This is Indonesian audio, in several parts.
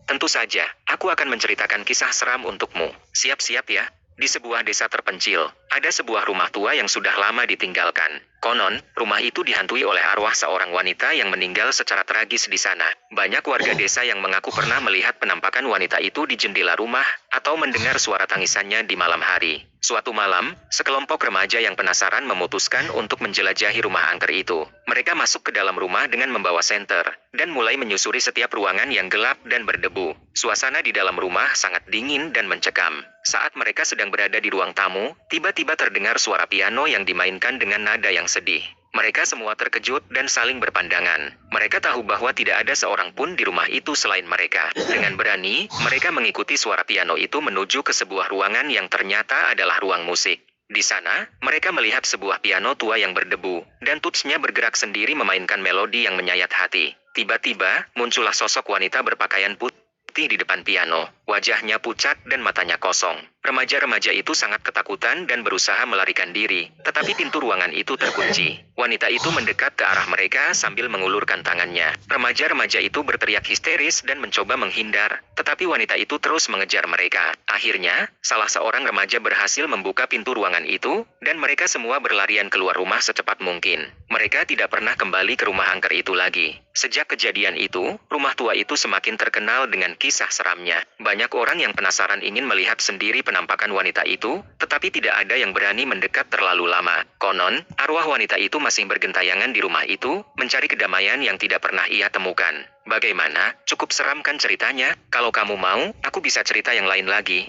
Tentu saja, aku akan menceritakan kisah seram untukmu. Siap-siap ya. Di sebuah desa terpencil, ada sebuah rumah tua yang sudah lama ditinggalkan. Konon, rumah itu dihantui oleh arwah seorang wanita yang meninggal secara tragis di sana. Banyak warga desa yang mengaku pernah melihat penampakan wanita itu di jendela rumah, atau mendengar suara tangisannya di malam hari. Suatu malam, sekelompok remaja yang penasaran memutuskan untuk menjelajahi rumah angker itu. Mereka masuk ke dalam rumah dengan membawa senter, dan mulai menyusuri setiap ruangan yang gelap dan berdebu. Suasana di dalam rumah sangat dingin dan mencekam. Saat mereka sedang berada di ruang tamu, tiba-tiba terdengar suara piano yang dimainkan dengan nada yang sedih. Mereka semua terkejut dan saling berpandangan. Mereka tahu bahwa tidak ada seorang pun di rumah itu selain mereka. Dengan berani, mereka mengikuti suara piano itu menuju ke sebuah ruangan yang ternyata adalah ruang musik. Di sana, mereka melihat sebuah piano tua yang berdebu, dan tutsnya bergerak sendiri memainkan melodi yang menyayat hati. Tiba-tiba, muncullah sosok wanita berpakaian putih di depan piano. Wajahnya pucat dan matanya kosong. Remaja-remaja itu sangat ketakutan dan berusaha melarikan diri, tetapi pintu ruangan itu terkunci. Wanita itu mendekat ke arah mereka sambil mengulurkan tangannya. Remaja-remaja itu berteriak histeris dan mencoba menghindar, tetapi wanita itu terus mengejar mereka. Akhirnya, salah seorang remaja berhasil membuka pintu ruangan itu, dan mereka semua berlarian keluar rumah secepat mungkin. Mereka tidak pernah kembali ke rumah angker itu lagi. Sejak kejadian itu, rumah tua itu semakin terkenal dengan kisah seramnya. Banyak orang yang penasaran ingin melihat sendiri penampakan wanita itu, tetapi tidak ada yang berani mendekat terlalu lama. Konon, arwah wanita itu masih bergentayangan di rumah itu, mencari kedamaian yang tidak pernah ia temukan. Bagaimana? Cukup seram kan ceritanya? Kalau kamu mau, aku bisa cerita yang lain lagi.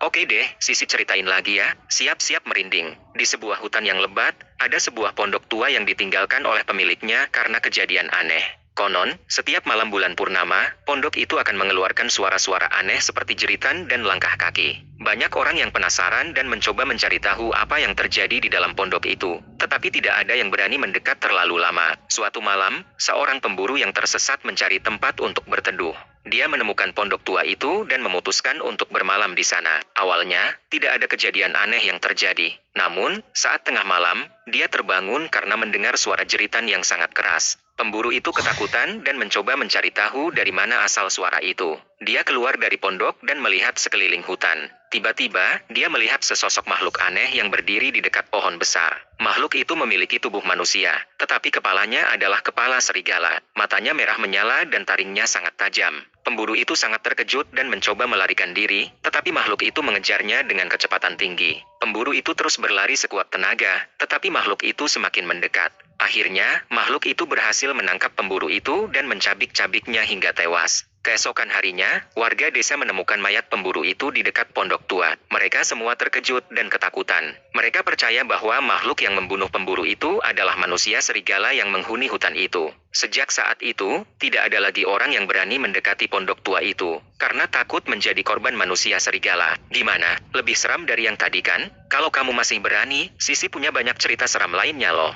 Oke deh, Sisi ceritain lagi ya. Siap-siap merinding. Di sebuah hutan yang lebat, ada sebuah pondok tua yang ditinggalkan oleh pemiliknya karena kejadian aneh. Konon, setiap malam bulan purnama, pondok itu akan mengeluarkan suara-suara aneh seperti jeritan dan langkah kaki. Banyak orang yang penasaran dan mencoba mencari tahu apa yang terjadi di dalam pondok itu. Tetapi tidak ada yang berani mendekat terlalu lama. Suatu malam, seorang pemburu yang tersesat mencari tempat untuk berteduh. Dia menemukan pondok tua itu dan memutuskan untuk bermalam di sana. Awalnya, tidak ada kejadian aneh yang terjadi. Namun, saat tengah malam, dia terbangun karena mendengar suara jeritan yang sangat keras. Pemburu itu ketakutan dan mencoba mencari tahu dari mana asal suara itu. Dia keluar dari pondok dan melihat sekeliling hutan. Tiba-tiba, dia melihat sesosok makhluk aneh yang berdiri di dekat pohon besar. Makhluk itu memiliki tubuh manusia, tetapi kepalanya adalah kepala serigala. Matanya merah menyala dan taringnya sangat tajam. Pemburu itu sangat terkejut dan mencoba melarikan diri, tetapi makhluk itu mengejarnya dengan kecepatan tinggi. Pemburu itu terus berlari sekuat tenaga, tetapi makhluk itu semakin mendekat. Akhirnya, makhluk itu berhasil menangkap pemburu itu dan mencabik-cabiknya hingga tewas. Keesokan harinya, warga desa menemukan mayat pemburu itu di dekat pondok tua. Mereka semua terkejut dan ketakutan. Mereka percaya bahwa makhluk yang membunuh pemburu itu adalah manusia serigala yang menghuni hutan itu. Sejak saat itu, tidak ada lagi orang yang berani mendekati pondok tua itu, karena takut menjadi korban manusia serigala. Gimana? Lebih seram dari yang tadi kan? Kalau kamu masih berani, Sisi punya banyak cerita seram lainnya loh.